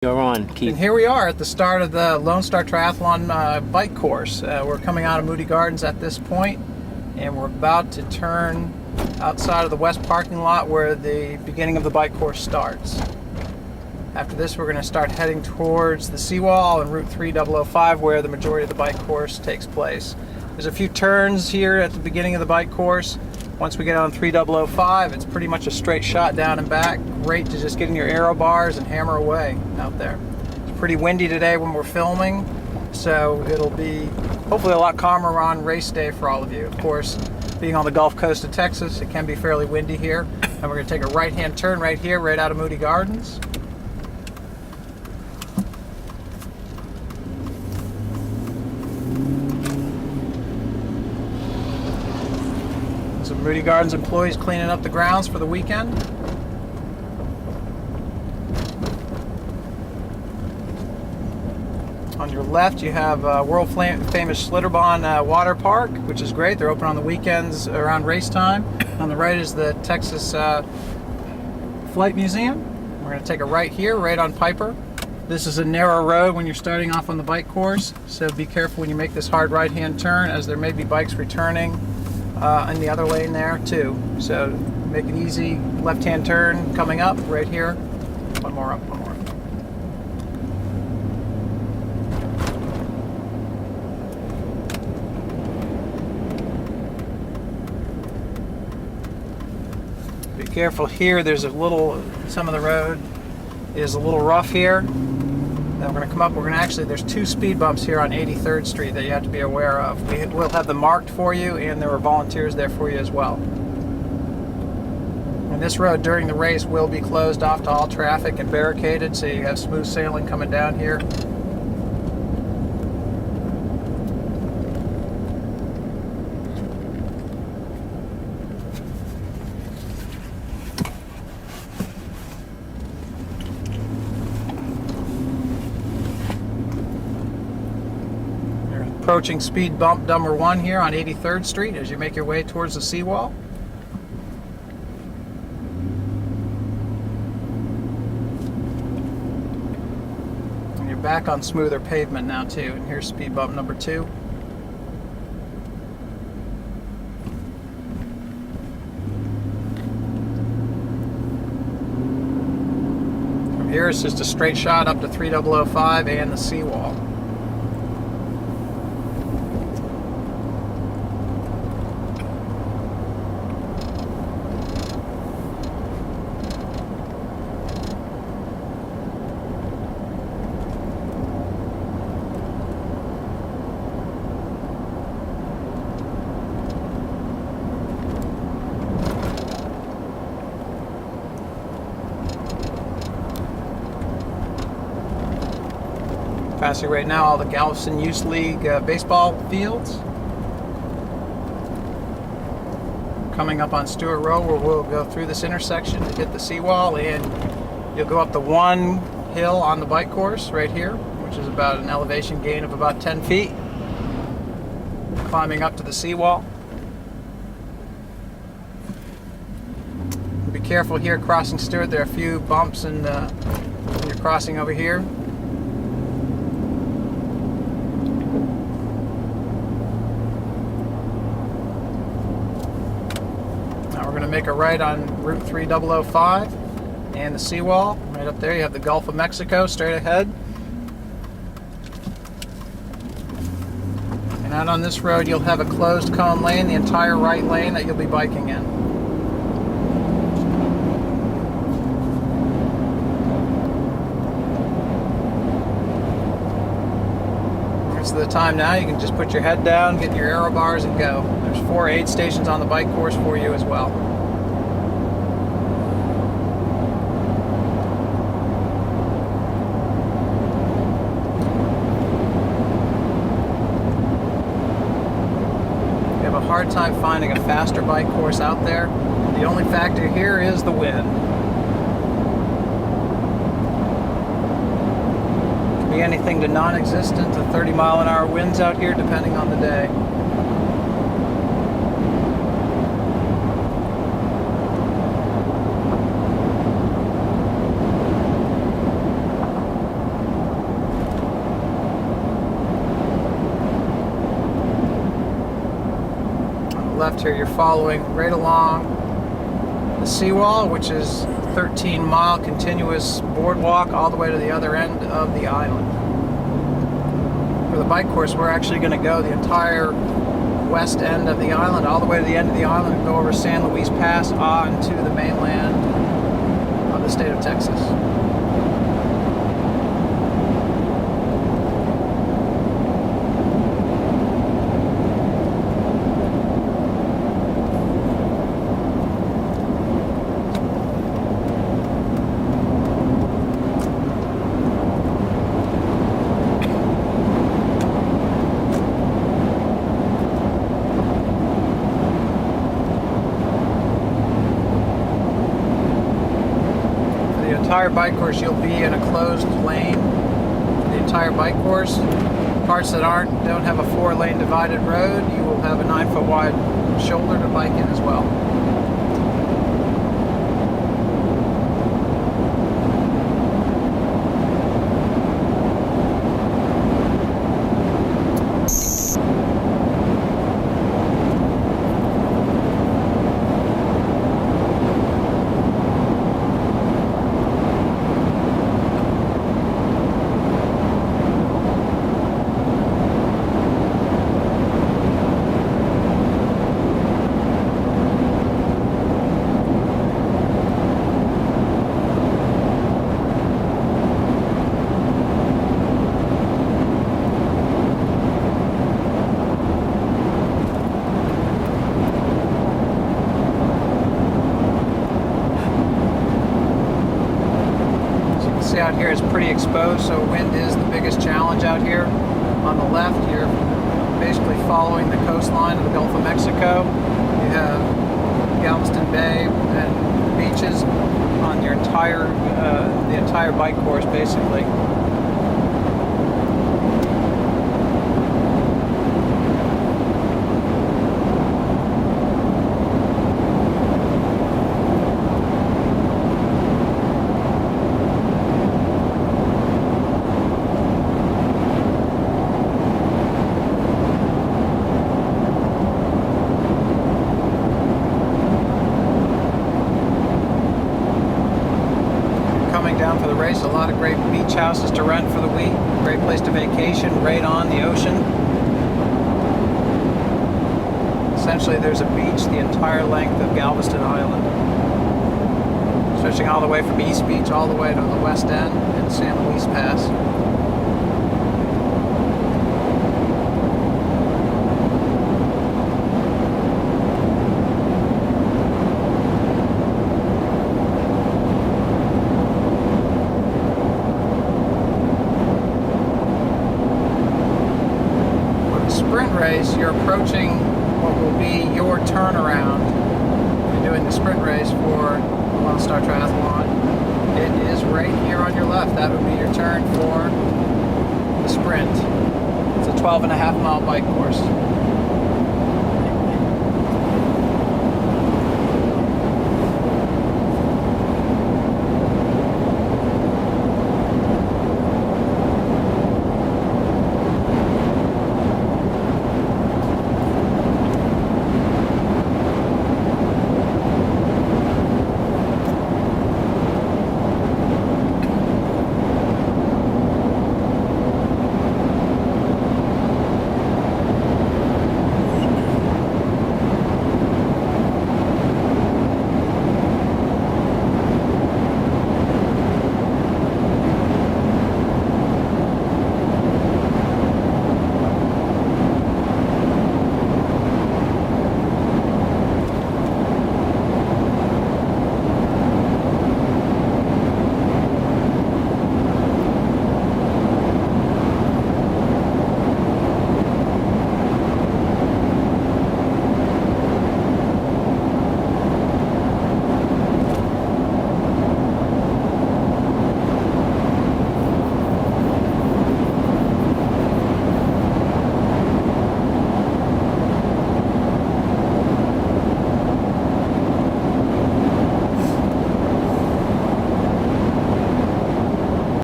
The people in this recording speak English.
You're on, Keith. And here we are at the start of the LoneStar Triathlon bike course. We're coming out of Moody Gardens at this point, and we're about to turn outside of the west parking lot where the beginning of the bike course starts. After this, we're going to start heading towards the seawall and Route 3005 where the majority of the bike course takes place. There's a few turns here at the beginning of the bike course. Once we get on 3005, it's pretty much a straight shot down and back. Great to just get in your aero bars and hammer away out there. It's pretty windy today when we're filming, so it'll be hopefully a lot calmer on race day for all of you. Of course, being on the Gulf Coast of Texas, it can be fairly windy here. And we're going to take a right-hand turn right here, right out of Moody Gardens. Some Moody Gardens employees cleaning up the grounds for the weekend. On your left, you have world famous Schlitterbahn Water Park, which is great. They're open on the weekends around race time. On the right is the Texas Flight Museum. We're going to take a right here, right on Piper. This is a narrow road when you're starting off on the bike course, so be careful when you make this hard right-hand turn, as there may be bikes returning in the other lane there too. So make an easy left-hand turn coming up right here. One more up, one more up. Be careful here. There's some of the road is a little rough here. Then we're going to come up. There's two speed bumps here on 83rd Street that you have to be aware of. We'll have them marked for you, and there are volunteers there for you as well. And this road during the race will be closed off to all traffic and barricaded, so you have smooth sailing coming down here. Approaching speed bump number 1 here on 83rd Street as you make your way towards the seawall. And you're back on smoother pavement now too. And here's speed bump number 2. From here it's just a straight shot up to 3005 and the seawall. Passing right now all the Galveston Youth League baseball fields. Coming up on Stewart Road, where we'll go through this intersection to hit the seawall, and you'll go up the one hill on the bike course right here, which is about an elevation gain of about 10 feet. Climbing up to the seawall. Be careful here crossing Stewart. There are a few bumps when you're crossing over here. We're going to make a right on Route 3005 and the seawall. Right up there you have the Gulf of Mexico straight ahead. And out on this road you'll have a closed cone lane, the entire right lane that you'll be biking in. It's the time now. You can just put your head down, get your aero bars, and go. There's 4 aid stations on the bike course for you as well. You have a hard time finding a faster bike course out there. The only factor here is the wind. Be anything to non-existent to 30-mile-an-hour winds out here depending on the day. left here, you're following right along the seawall, which is a 13-mile continuous boardwalk all the way to the other end of the island. For the bike course, we're actually going to go the entire west end of the island, all the way to the end of the island, and go over San Luis Pass on to the mainland of the state of Texas. Entire bike course, you'll be in a closed lane. The entire bike course, parts that don't have a 4-lane divided road, you will have a 9-foot wide shoulder to bike in as well. Out here is pretty exposed, so wind is the biggest challenge out here. On the left, you're basically following the coastline of the Gulf of Mexico. You have Galveston Bay and beaches on your the entire bike course, basically. Down for the race, a lot of great beach houses to rent for the week, great place to vacation right on the ocean. Essentially there's a beach the entire length of Galveston Island, stretching all the way from East Beach all the way to the west end in San Luis Pass. Sprint race, you're approaching what will be your turnaround. You're doing the sprint race for the LoneStar Triathlon. It is right here on your left. That would be your turn for the sprint. It's a 12.5-mile bike course.